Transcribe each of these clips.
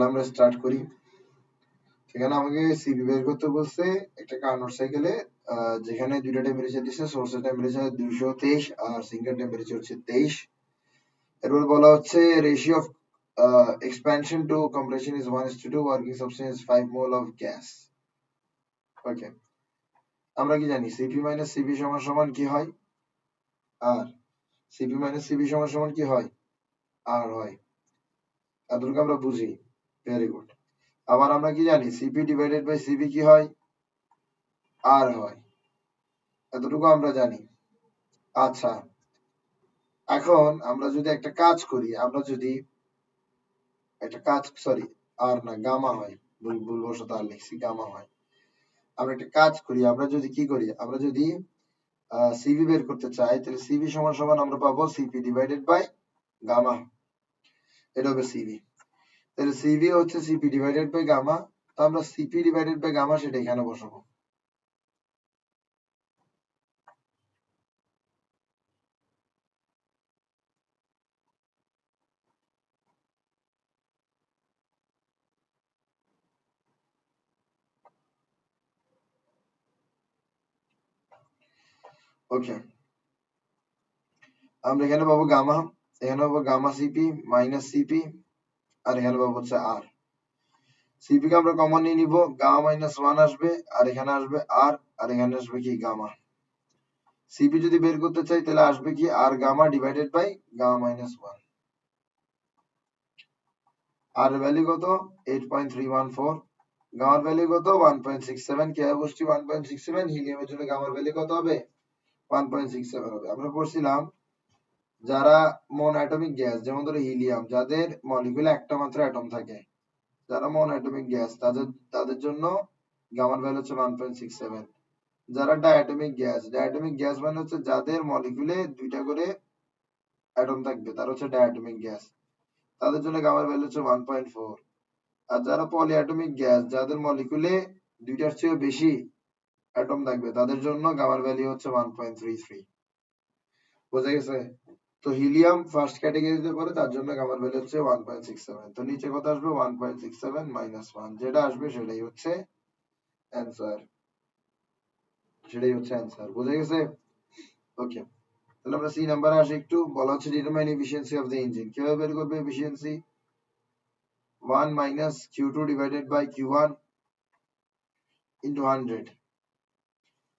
আমরা স্টার্ট করি। সেখানে আমাকে সিপি বের করতে বলছে একটা কার্নোট সাইকেলে, যেখানে দুইটা টেম্পারেচার দিচ্ছে, সোর্সের টেম্পারেচার 223 আর সিঙ্গেল টেম্পারেচার হচ্ছে 23। এরপর বলা হচ্ছে ratio of expansion to compression is 1:2, working substance is 5 mole of gas. ওকে, আমরা কি জানি সিপি মাইনাস সিপি সমান সমান কি হয়? আর সিপি মাইনাস সিপি সমান সমান কি হয়? আর হয়। এতটুকু আমরা বুঝি, ভেরি গুড। আবার আমরা কি জানি সিপি ডিভাইডেড বাই সিপি কি হয়? আর হয়। এতটুকু আমরা জানি। আচ্ছা, এখন আমরা যদি একটা কাজ করি, আমরা যদি একটা কাজ, সরি আর না, গামা হয়, ভুলবশত আর লিখছি, গামা হয়। আমরা একটা কাজ করি, আমরা যদি কি করি, আমরা যদি সিভি বের করতে চাই, তাহলে সিভি সমান সমান আমরা পাবো সিপি ডিভাইডেড বাই গামা। এটা হবে সিভি। তাহলে সিভি হচ্ছে সিপি ডিভাইডেড বাই গামা। তো আমরা সিপি ডিভাইডেড বাই গামা সেটা এখানে বসাবো। ওকে, আমরা এখানে পাবো গামা, এখানে পাবো গামা সিপি মাইনাস সিপি, আর এখানে পাবো হচ্ছে আর। সিপি কে আমরা কমন নিয়ে নিব, গামা মাইনাস 1 আসবে, আর এখানে আসবে আর, আর এখানে আসবে কি গামা। সিপি যদি বের করতে চাই তাহলে আসবে কি R gamma divided by gamma minus 1। R value কত? 8.314। গামার ভ্যালু কত? 1.67। কিভাবে বসছি 1.67? হিলিয়ামের জন্য গামার ভ্যালু কত হবে? 1.67 হবে। আমরা পড়ছিলাম যারা মন অ্যাটমিক গ্যাস, যেমন ধরো হিলিয়াম, যাদের মলিকুলে একটা মাত্র অ্যাটম থাকে, যারা মন অ্যাটমিক গ্যাস, তাদের জন্য গামার ভ্যালু হচ্ছে 1.67। যারা ডায়াটমিক গ্যাস, ডায়াটমিক গ্যাস মানে হচ্ছে যাদের মলিকুলে দুইটা করে অ্যাটম থাকবে, তারা হচ্ছে ডায়াটমিক গ্যাস, তাদের জন্য গামার ভ্যালু হচ্ছে 1.4। আর যারা পলিঅ্যাটমিক গ্যাস, যাদের মলিকুলে দুইটার চেয়ে বেশি অ্যাটম থাকবে, তাদের জন্য গামার ভ্যালু হচ্ছে 1.33। বোঝা গেছে? তো হিলিয়াম ফার্স্ট ক্যাটাগরিতে পড়ে, তার জন্য গামার ভ্যালু হচ্ছে 1.67। তো নিচে কত আসবে? 1.67 মাইনাস 1, যেটা আসবে সেটাই হচ্ছে অ্যান্সার, সেটাই হচ্ছে অ্যান্সার। বোঝা গেছে? ওকে, তাহলে আমরা সি নাম্বারে আসি একটু। বলা হচ্ছে determine efficiency of the engine. কিভাবে বের করবে efficiency? 1 minus Q2 divided by Q1 into 100,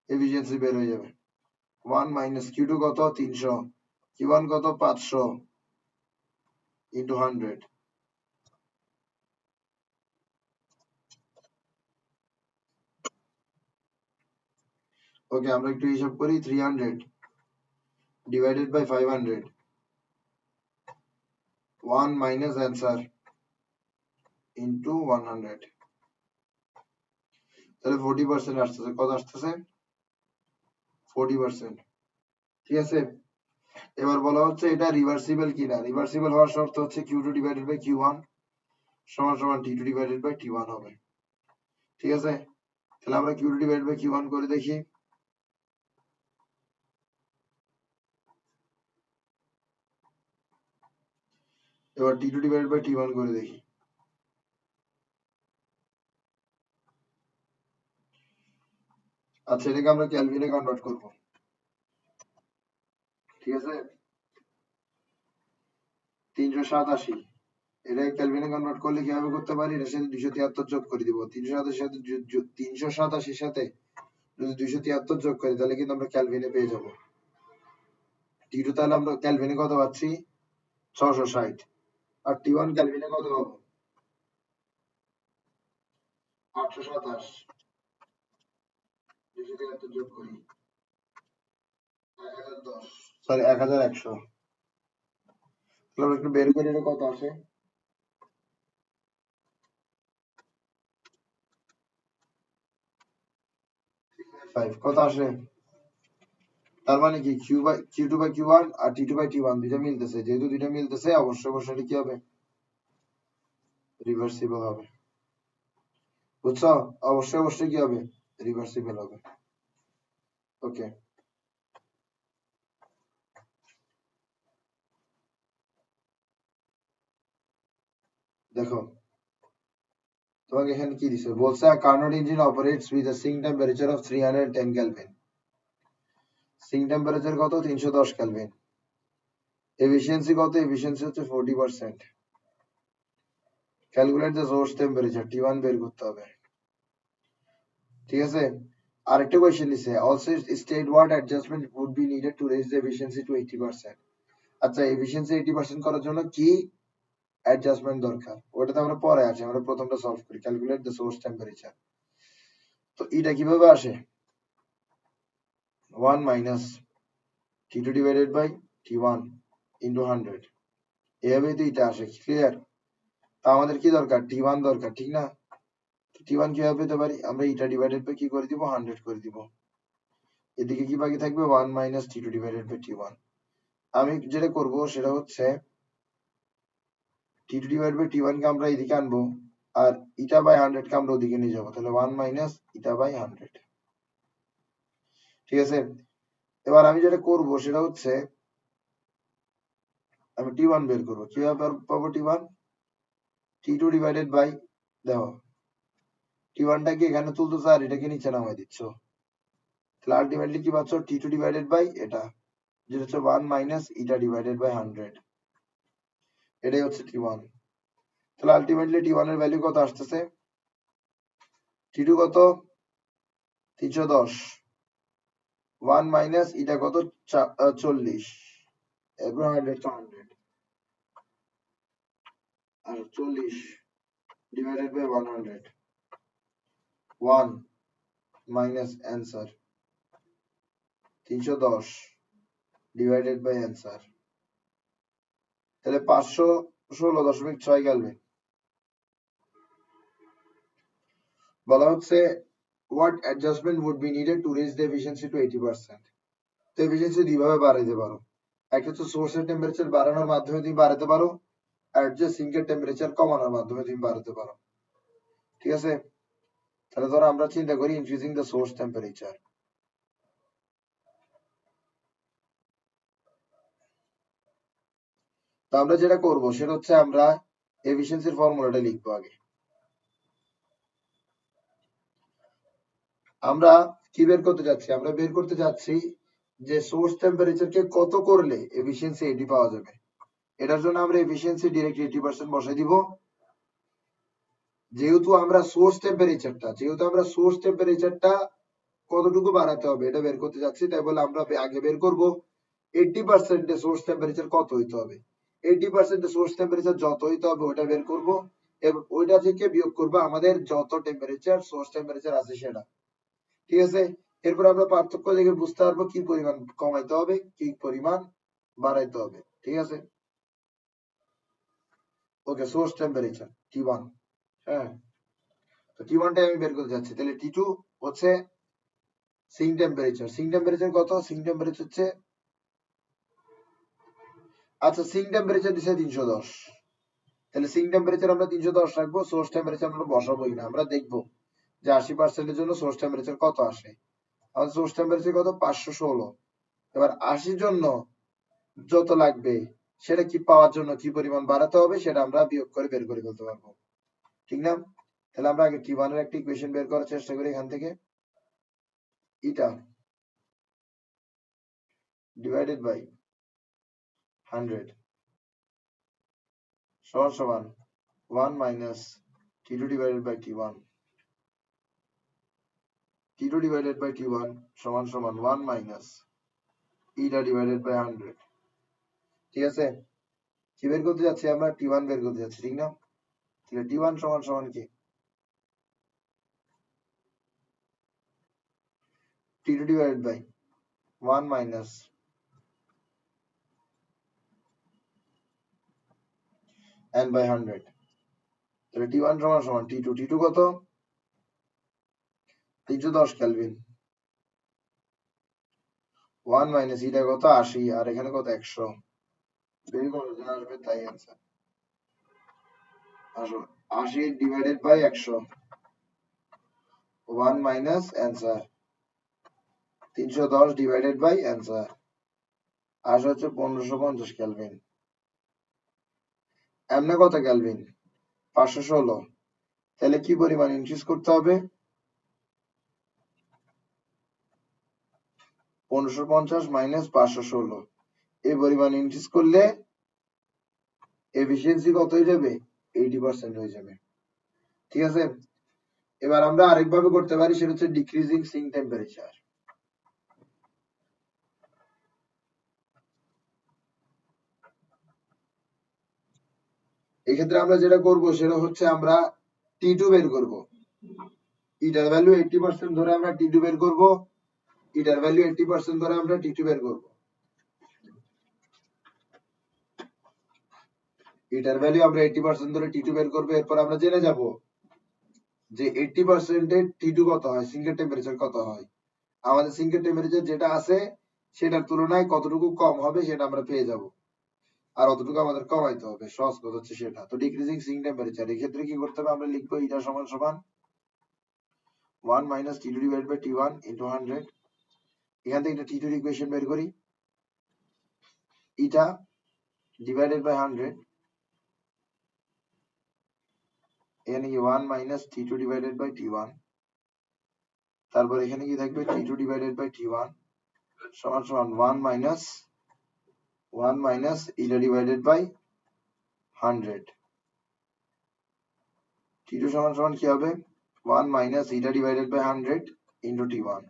efficiency বের হয়ে যাবে। 1 মাইনাস Q2 কত? 300, Q1 কত? 500 ইন্টু 100। ওকে, আমরা একটু হিসাব করি। 300 divided by 500, 1 minus answer into 100, তাহলে 40% আসতেছে। কত আসতেছে? 40%। ঠিক আছে, এবার বলা হচ্ছে এটা রিভার্সিবল কিনা। রিভার্সিবল হওয়ার শর্ত হচ্ছে Q2 ডিভাইডেড বাই Q1 সমান সমান T2 ডিভাইডেড বাই T1 হবে। ঠিক আছে, তাহলে আমরা Q2 ডিভাইডেড বাই Q1 করে দেখি। এবার T2 ডিভাইডেড বাই T1 করে দেখি। আচ্ছা, এটাকে আমরা কেলভিনে কনভার্ট করব। ঠিক আছে, 387, এটাকে কেলভিনে কনভার্ট করলে কিভাবে করতে পারি? এটার সাথে 273 যোগ করে দিব। 387 সাথে যদি 273 যোগ করি, তাহলে কিন্তু আমরা কেলভিনে পেয়ে যাব T2। তাহলে আমরা কেলভিনে কত পাচ্ছি? 660। আর T1 কেলভিনে কত পাবো? 827। 273 যোগ করি 1010, সরি 1100। তাহলে আমরা একটু বের করি এটা কত আসে। 5 কত আসে? তার মানে কি Q2 by Q1 R T2 by T1 দুইটা মিলতেছে। যেহেতু দুইটা মিলতেছে, অবশ্যই অবশ্যই কি হবে? রিভার্সিবল হবে। বুঝছো? অবশ্যই অবশ্যই কি হবে? রিভার্সিবল হবে। ওকে, দেখো তোমাকে এখানে কি দিছে বলছে Carnot engine operates with a sink temperature of 310 kelvin. Sink temperature কত 310 কেলভিন। এফিসিয়েন্সি কত এফিসিয়েন্সি হচ্ছে 40%। Calculate the source temperature T1 বের করতে হবে। ঠিক আছে আরেকটা কোয়েশ্চেন দিছে also state what adjustment would be needed to raise the efficiency to 80%। আচ্ছা এফিসিয়েন্সি 80% করার জন্য কি অ্যাডজাস্টমেন্ট দরকার ওটা তো আমরা পরে আছে আমরা প্রথমটা সলভ করি ক্যালকুলেট দ্য সোর্স টেম্পারেচার। তো এটা কিভাবে আসে 1 minus T2 divided by T1 into 100 এভাবেই তো এটা আসে ক্লিয়ার। তা আমাদের কি দরকার T1 দরকার ঠিক না। T1 কিভাবে পেতে পারি আমরা এটা ডিভাইডেড বাই কি করে দিব 100 করে দিব। এদিকে কি বাকি থাকবে 1 minus T2 divided by T1। আমি যেটা করব সেটা হচ্ছে T2 divided by T1 কে আমরা এদিকে আনবো আর ইটা বাই 100 কে আমরা ওদিকে নিয়ে যাবো তাহলে 1 minus ইটা বাই 100। ঠিক আছে এবার আমি যেটা করব সেটা হচ্ছে আমি T1 বের করবো কিভাবে পাবো T1 T2 divided by দেখো T1 টাকে এখানে তুলতেছো আর এটাকে নিচে নামাই দিচ্ছ তাহলে আলটিমেটলি কি পাচ্ছ T2 ডিভাইডেড বাই এটা যেটা হচ্ছে 1 মাইনাস ইটা ডিভাইডেড বাই 100 এটাই হচ্ছে T1। তাহলে আলটিমেটলি T1 এর ভ্যালু কত আসতেছে T2 কত 310 1 মাইনাস ইটা কত 40 এরপর 100 তো 100 আর 40 divided by 100 1 minus answer 310 divided by answer তাহলে 516.6 কেলভিন। বলা হচ্ছে what adjustment would be needed to raise the efficiency to 80%। তো এফিসিয়েন্সি দুইভাবে বাড়াইতে পারো একটা হচ্ছে সোর্সের টেম্পারেচার বাড়ানোর মাধ্যমে তুমি বাড়াতে পারো আর যে সিঙ্কের টেম্পারেচার কমানোর মাধ্যমে তুমি বাড়াতে পারো। ঠিক আছে তাহলে ধরো আমরা চিন্তা করি ইনক্রিজিং দ্য সোর্স টেম্পারেচার। তো আমরা যেটা করব সেটা হচ্ছে আমরা এফিসিয়েন্সির ফর্মুলাটা লিখবো আগে। আমরা কি বের করতে যাচ্ছি আমরা বের করতে যাচ্ছি যে সোর্স টেম্পারেচারকে কত করলে এফিসিয়েন্সি 80 পাওয়া যাবে। এটার জন্য আমরা এফিসিয়েন্সি ডিরেক্ট 80% বসাই দিব যেহেতু আমরা সোর্স টেম্পারেচারটা কতটুকু বাড়াতে হবে এটা বের করতে যাচ্ছি তাই বলে আমরা আগে বের করব 80% এ সোর্স টেম্পারেচার কত হইতে হবে 80% এ সোর্স টেম্পারেচার যত হইতে হবে ওটা বের করব এবং ওইটা থেকে বিয়োগ করব আমাদের যত টেম্পারেচার সোর্স টেম্পারেচার আছে সেটা। ঠিক আছে এরপর আমরা পার্থক্য দেখে বুঝতে পারবো কি পরিমাণ কমাইতে হবে কি পরিমাণ বাড়াইতে হবে। ঠিক আছে ওকে সোর্স টেম্পারেচার T1 হ্যাঁ তো T1 টা আমি বের করতে যাচ্ছি তাহলে T2 হচ্ছে সিঙ্ক টেম্পারেচার কত সিঙ্ক টেম্পারেচার হচ্ছে আচ্ছা সিঙ্ক টেম্পারেচার দিছে 310 তাহলে সিঙ্ক টেম্পারেচার আমরা 310 রাখবো সোর্স টেম্পারেচার আমরা বসাবোই না আমরা দেখবো যে 80% এর জন্য সোর্স টেম্পারেচার কত আসে আমাদের সোর্স টেম্পারেচার কত 516 এবার 80 জন্য যত লাগবে সেটা কি পাওয়ার জন্য কি পরিমাণ বাড়াতে হবে সেটা আমরা বিয়োগ করে বের করে ফেলতে পারবো ঠিক না। তাহলে আমরা আগে T1 এর একটা ইকুয়েশন বের করার চেষ্টা করি এখান থেকে এটা ডিভাইডেড বাই 100 সমান সমান 1 minus T2 divided by T1 T2 divided by T1 সমান সমান 1 minus eta divided by 100। ঠিক আছে কি বের করতে যাচ্ছি আমরা T1 বের করতে যাচ্ছি ঠিক না তাহলে T1 সমান সমান কি T2 divided by 1 minus n by 100 তাহলে T1 সমান সমান T2 কত 310 কেলভিন 1 minus এটা কত 80 আর এখানে কত 100 বের করো যা আসবে তাই आंसर আসো 80 divided by 100 1 minus answer 310 divided by answer আসে হচ্ছে 1550 কেলভিন এমনে কত কেলভিন 516 তাহলে কি পরিমাণ ইনক্রিজ করতে হবে? 1550 মাইনাস 516, এই পরিমাণ ইনক্রিজ করলে এফিসিয়েন্সি কত হয়ে যাবে? 80% হয়ে যাবে। ঠিক আছে, এবার আমরা আরেকভাবে করতে পারি, সেটা হচ্ছে ডিক্রিজিং সিঙ্ক টেম্পারেচার। এক্ষেত্রে আমরা যেটা করব সেটা হচ্ছে আমরা T2 বের করব। ইটার ভ্যালু 80% ধরে আমরা T2 বের করব, ইটার ভ্যালু 80% ধরে আমরা T2 বের করব। ইটার ভ্যালু আমরা 80% ধরে T2 বের করব। এরপর আমরা জেনে যাব যে 80% এর T2 কত হয়, সিঙ্কের টেম্পারেচার কত হয়। আমাদের সিঙ্কের টেম্পারেচার যেটা আছে সেটার তুলনায় কতটুকু কম হবে সেটা আমরা পেয়ে যাব, আর অতটুকু আমাদের কমাইতে হবে। সহজ কথা হচ্ছে সেটা। তো ডিক্রিজিং সিঙ্ক টেম্পারেচার, এই ক্ষেত্রে কি করতে হবে? আমরা লিখবো এটা সমান সমান 1 minus T2 divided by T1 into 100। এখান থেকে T2 এর ইকুয়েশন বের করি, এটা ডিভাইডেড বাই 100, এখানে কি 1 minus T2 divided by T1, তারপর এখানে কি থাকবে? T2 divided by T1 সমান সমান 1 minus এটা divided by 100। T2 সমান সমান কি হবে? 1 minus এটা divided by 100 into T1।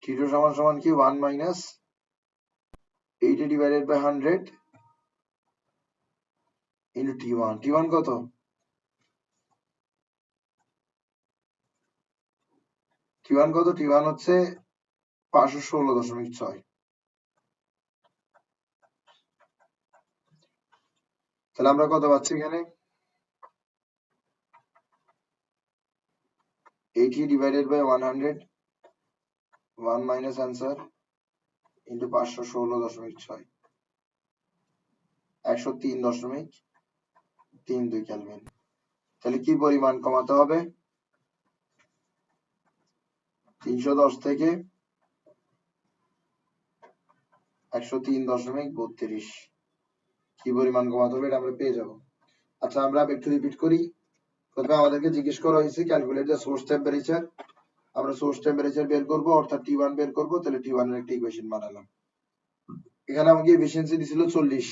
T2 সমান সমান কি? 1 minus 80 divided by 100 into T1। T1 কত? T1 কত? T1 হচ্ছে 516.6। তাহলে আমরা কত পাচ্ছি এখানে? 80 divided by 100, 1 minus answer into 516.6, 103.32 kelvin. তাহলে কি পরিমাণ কমাতে হবে? 310 থেকে 103.32 কি পরিমাণ কমাতে হবে এটা আমরা পেয়ে যাব। আচ্ছা, আমরা একটু রিপিট করি। প্রথমে আমাদেরকে জিজ্ঞেস করা হয়েছে ক্যালকুলেট দ্য সোর্স টেম্পারেচার। আমরা সোর্স টেম্পারেচার বের করব, অর্থাৎ T1 বের করব। তাহলে T1 এর একটা ইকুয়েশন বানালাম। এখানে আমাকে এফিসিয়েন্সি দিছিল 40।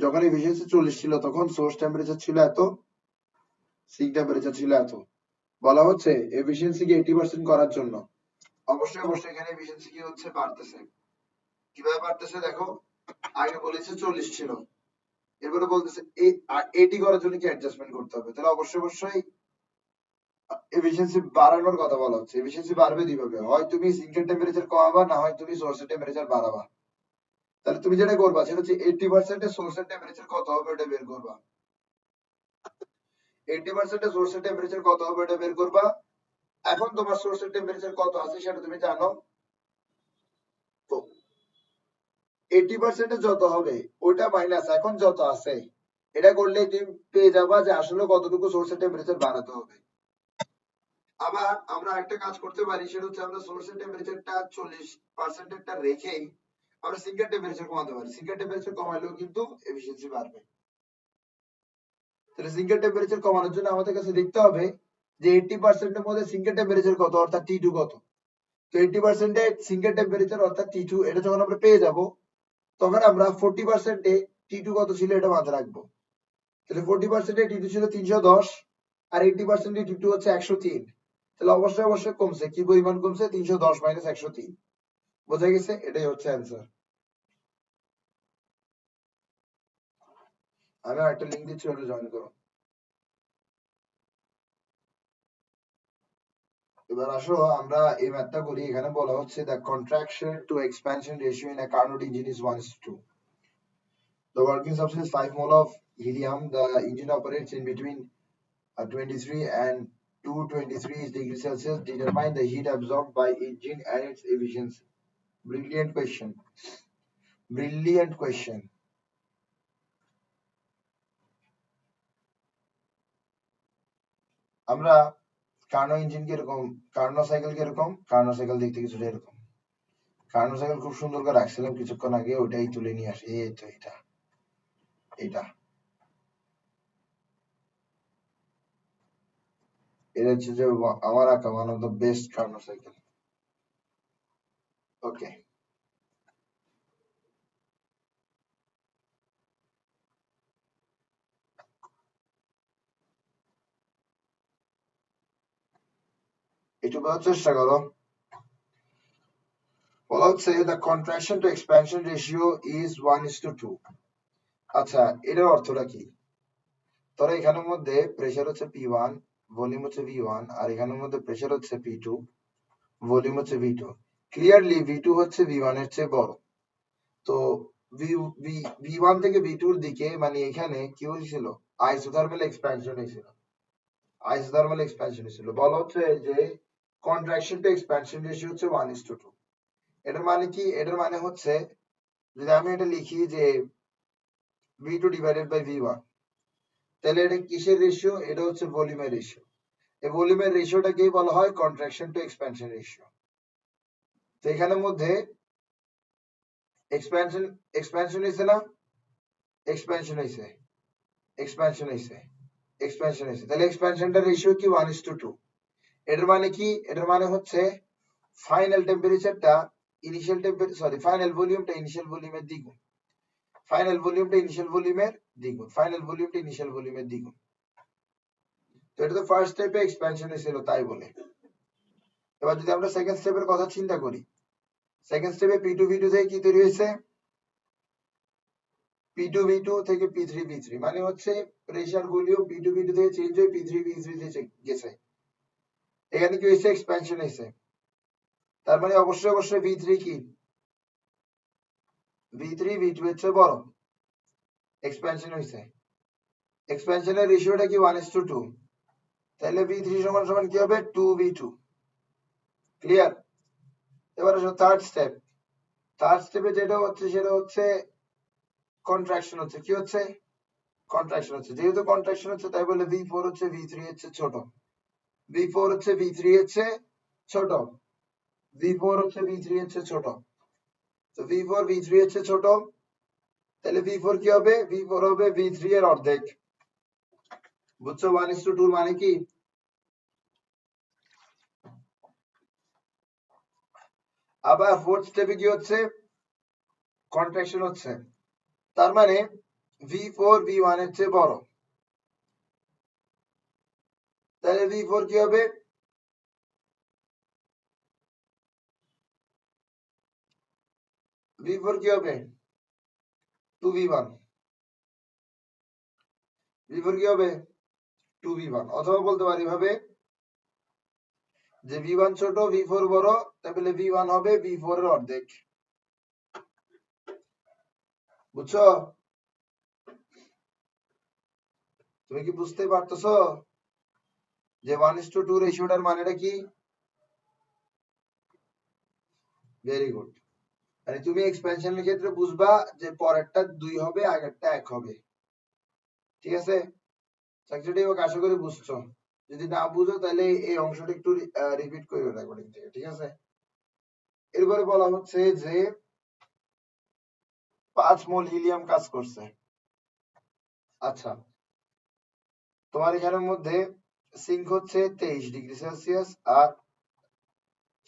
যখন এফিসিয়েন্সি 40 ছিল তখন সোর্স টেম্পারেচার ছিল এত, সিঙ্ক টেম্পারেচার ছিল এত। বলা হচ্ছে এফিসিয়েন্সিকে 80% করার জন্য অবশ্যই অবশ্যই এখানে এফিসিয়েন্সি কি হচ্ছে? বাড়তেছে। কিভাবে বাড়তেছে দেখো, আগে বলেছে 40 ছিল, এরপরে বলতেছে 80 করার জন্য কি অ্যাডজাস্টমেন্ট করতে হবে। তাহলে অবশ্যই অবশ্যই এফিসিয়েন্সি বাড়ানোর কথা বলা হচ্ছে। এফিসিয়েন্সি বাড়বে দুইভাবে, হয় তুমি সিঙ্কের টেম্পারেচার কমাবা, না হয় তুমি সোর্সের টেম্পারেচার বাড়াবা। তাহলে তুমি যেটা করবা সেটা হচ্ছে 80% এর সোর্সের টেম্পারেচার কত হবে ওটা বের করবা। 80% এর সোর্সের টেম্পারেচার কত হবে ওটা বের করবা। এখন তোমার সোর্সের টেম্পারেচার কত আছে সেটা তুমি জানো, তো 80% যত হবে ওটা মাইনাস এখন যত আছে এটা করলে তুমি পেয়ে যাবা যে আসলে কতটুকু সোর্সের টেম্পারেচার বাড়াতে হবে। আবার আমরা একটা কাজ করতে পারি, সেটা হচ্ছে আমরা সোর্সের টেম্পারেচারটা 40% একটা রেখেই আমরা সিঙ্কের টেম্পারেচার কমাতে পারি। সিঙ্কের টেম্পারেচার কমালেও কিন্তু এফিসিয়েন্সি বাড়বে। তাহলে সিঙ্কের টেম্পারেচার কমানোর জন্য আমাদের কাছে দেখতে হবে যে 80% এর মধ্যে সিঙ্কের টেম্পারেচার কত, অর্থাৎ T2 কত। তো 80% এ সিঙ্কের টেম্পারেচার অর্থাৎ T2 এটা যখন আমরা পেয়ে যাব তখন আমরা 40% এ T2 কত ছিল এটা মাথায় রাখবো। তাহলে 40% এ T2 ছিল 310 আর 80% এ T2 হচ্ছে 103। তাহলে অবশ্যই অবশ্যই কমছে। কি পরিমাণ কমছে? 310 মাইনাস 103। বোঝা গেছে? এটাই হচ্ছে অ্যান্সার। আমি একটা লিঙ্ক দিচ্ছি, ওটা জয়েন করো। এবার আসো আমরা এই ম্যাথটা করি। এখানে বলা হচ্ছে the contraction to expansion ratio in a Carnot engine is 1:2। The working substance is 5 mole of helium. The engine operates in between 23 and 223 degrees Celsius. Determine the heat absorbed by engine and its efficiency. Brilliant question. Brilliant question. আমরা Karnaugh engine কিরকম, Karnaugh cycle কিরকম, Karnaugh cycle দেখতে কিছুটা এরকম। Karnaugh cycle খুব সুন্দর করে রাখছিলাম কিছুক্ষণ আগে, ওটাই তুলে নিয়ে আসি। এই তো এটা এটা এটা হচ্ছে যে আমার আঁকা one of the best Carnot cycle. Okay, একটু বোঝার চেষ্টা করো। বলা হচ্ছে the contraction to expansion ratio is 1:2। আচ্ছা, এটার অর্থটা কি? ধরো এখানের মধ্যে প্রেসার হচ্ছে P1, ভলিউম হচ্ছে V1, আর এখানের মধ্যে প্রেসার হচ্ছে P2, ভলিউম হচ্ছে V2। ক্লিয়ারলি V2 হচ্ছে V1 এর চেয়ে বড়। তো V1 থেকে V2 এর দিকে মানে এখানে কি হয়েছিল? আইসোথার্মাল এক্সপ্যানশন হয়েছিল। আইসোথার্মাল এক্সপ্যানশন হয়েছিল। বলা হচ্ছে যে কন্ট্রাকশন টু এক্সপ্যানশন রেশিও হচ্ছে 1:2। এটার মানে কি? এটার মানে হচ্ছে যদি আমি এটা লিখি যে V2 ডিভাইডেড বাই V1, তাহলে এটা কিসের রেশিও? এটা হচ্ছে ভলিউমের রেশিও। এই ভলিউমের রেশিওটাকেই বলা হয় কন্ট্রাকশন টু এক্সপ্যানশন রেশিও। তো এখানের মধ্যে এক্সপ্যানশন এক্সপ্যানশন হয়েছে না? এক্সপ্যানশন হয়েছে, এক্সপ্যানশন হয়েছে, এক্সপ্যানশন হয়েছে। তাহলে এক্সপ্যানশনটার রেশিও কি? 1:2। এটার মানে কি? এটার মানে হচ্ছে ফাইনাল টেম্পারেচারটা ইনিশিয়াল টেম্পারেচার ফাইনাল ভলিউমটা ইনিশিয়াল ভলিউমের দ্বিগুণ। ফাইনাল ভলিউমটা ইনিশিয়াল ভলিউমের দ্বিগুণ। ফাইনাল ভলিউমটা ইনিশিয়াল ভলিউমের দ্বিগুণ। তো এটা তো ফার্স্ট স্টেপে এক্সপ্যানশন ছিল তাই বলে। এবার যদি আমরা সেকেন্ড স্টেপের কথা চিন্তা করি, সেকেন্ড স্টেপে P2 V2 থেকে কি তৈরি হয়েছে? P2 V2 থেকে P3 V3, মানে হচ্ছে প্রেসার ভলিউম P2 V2 থেকে চেঞ্জ হয়ে P3 V3 তে গেছে। এখানে কি হয়েছে? এক্সপ্যানশন হয়েছে। তার মানে অবশ্যই অবশ্যই V3 কি? V3 V2 এর চেয়ে বড়। এক্সপ্যানশন হয়েছে। এক্সপ্যানশনের রেশিওটা কি? 1:2। তাহলে V3 সমান সমান কি হবে? 2V2। ক্লিয়ার? এবার আসো থার্ড স্টেপ। থার্ড স্টেপে যেটা হচ্ছে সেটা হচ্ছে কন্ট্রাকশন হচ্ছে। কি হচ্ছে? কন্ট্রাকশন হচ্ছে। যেহেতু কন্ট্রাকশন হচ্ছে তাই বলে V4 হচ্ছে V3 এর চেয়ে ছোট। V4 হচ্ছে V3 এর চেয়ে ছোট। V4 হচ্ছে V3 এর চেয়ে ছোট। তো V4 V3 এর চেয়ে ছোট, তাহলে V4 কি হবে? V4 হবে V3 এর অর্ধেক। বুঝছো 1:2 মানে কি? আবার ফোর্থ স্টেপে কি হচ্ছে? কন্ট্রাকশন হচ্ছে। তার মানে V4 V1 এর চেয়ে বড়। তাহলে V4 কি হবে? V4 কি হবে? 2V1। V4 কি হবে? 2V1। অথবা বলতে পারি ভাবে যে V1 ছোট V4 বড়, তাহলে V1 হবে V4 এর অর্ধেক। বুঝছো? তুমি কি বুঝতে পারতেছো যে 1:2 রেশিওটার মানেটা কি? Very good. মানে তুমি এক্সপেনশনের ক্ষেত্রে বুঝবা যে পরেরটা 2 হবে, আগেরটা 1 হবে। ঠিক আছে? চাকরিটা হোক, আশা করি বুঝছো। যদি না বুঝো তাহলে এই অংশটা একটু রিপিট করে রেকর্ডিং থেকে। ঠিক আছে? এরপরে বলা হচ্ছে যে 5 মোল হিলিয়াম কাজ করছে। আচ্ছা, তোমার এখানের মধ্যে সিঙ্ক হচ্ছে 23°C আর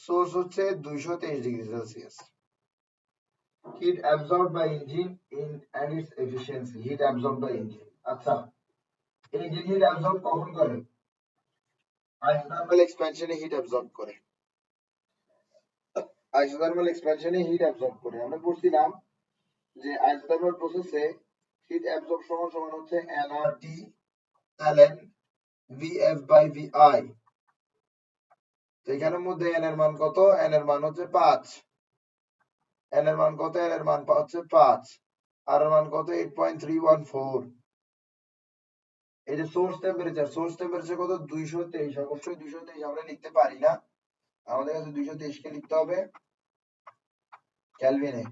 সোর্স হচ্ছে 223°C। Heat absorbed by engine in and its efficiency. Heat absorbed by engine. আচ্ছা, ইঞ্জিন হিট অ্যাবজর্ব কখন করে? আইসোথার্মাল এক্সপ্যানশনে হিট অ্যাবজর্ব করে। আইসোথার্মাল এক্সপ্যানশনে হিট অ্যাবজর্ব করে। আমরা পড়ছিলাম যে আইসোথার্মাল প্রসেসে হিট অ্যাবজর্ব সমান সমান হচ্ছে nRT ln VF by VI। তো এখানের মধ্যে n এর মান কত? n এর মান হচ্ছে 5। n এর মান কত? n এর মান হচ্ছে 5। আর এর মান কত? 8.314। এই যে সোর্স টেম্পারেচার কত? 223। অবশ্যই 223 আমরা লিখতে পারি না, আমাদের কাছে 223 কে লিখতে হবে ক্যালভিনে।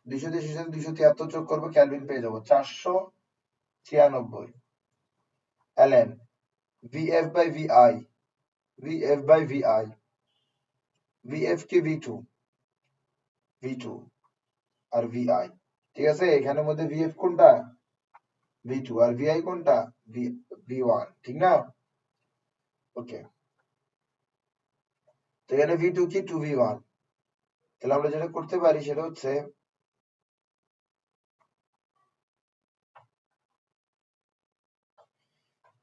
223 এর সাথে 273 যোগ করবো, ক্যালভিন পেয়ে যাবো 496 ln VF by VI। VF by VI, VF কে V2 আর VI। ঠিক আছে? এখানের মধ্যে VF কোনটা? V2। আর VI কোনটা? V1। ঠিক না? ওকে, তো এখানে ভি টু কি 2v1, তাহলে আমরা যেটা করতে পারি সেটা হচ্ছে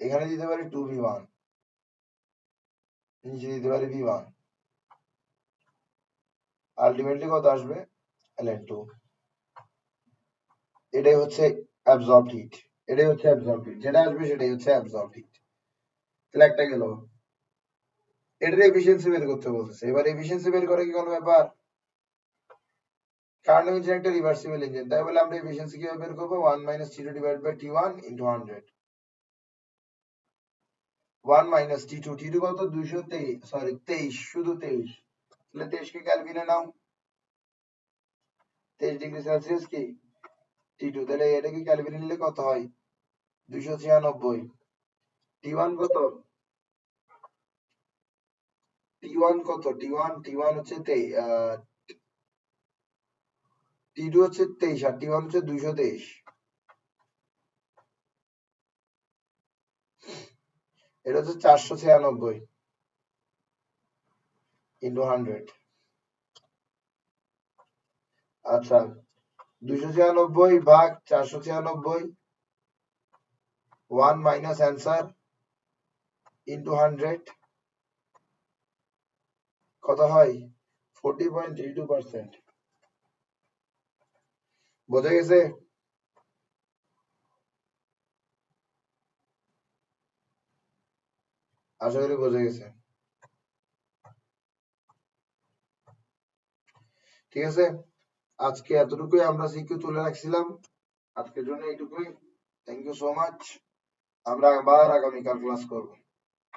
এখানে দিতে পারি 2v1, নিচে দিতে পারি v1, আলটিমেটলি কত আসবে ln2। এটাই হচ্ছে অ্যাবজর্বড হিট, এটাই হচ্ছে অ্যাবজর্বড হিট, যেটা আসবে সেটাই হচ্ছে অ্যাবজর্বড হিট। তাহলে একটা গেল, এটার এফিসিয়েন্সি বের করতে বলতেছে। এবার এফিসিয়েন্সি বের করে কি কোনো ব্যাপার, কার্নো ইঞ্জিন একটা রিভার্সিবল ইঞ্জিন, তাই বলে আমরা এফিসিয়েন্সি কিভাবে বের করবো, 1 - T2 / T1 × 100, 1 - T2, T2 কত 223, সরি 23, শুধু 23, তাহলে 23 কে ক্যালভিনে নাও, 23 ডিগ্রি সেলসিয়াস কি T2, তাহলে এটা কি ক্যালভিনে নিলে কত হয় 296। T1 কত, T1 কত, T1 হচ্ছে T2 হচ্ছে 23 আর T1 হচ্ছে 223, এটা হচ্ছে 496 × 100। আচ্ছা, 296 ভাগ 496, 1 মাইনাস অ্যান্সার ইন্টু 100, কত হয় 40.32%। বোঝা গেছে? আশা করি বোঝা গেছে। ঠিক আছে, আজকে এতটুকুই আমরা সিকিউ তুলে রাখছিলাম, আজকের জন্য এইটুকুই। থ্যাংক ইউ সো মাচ, আমরা আবার আগামীকাল ক্লাস করবো।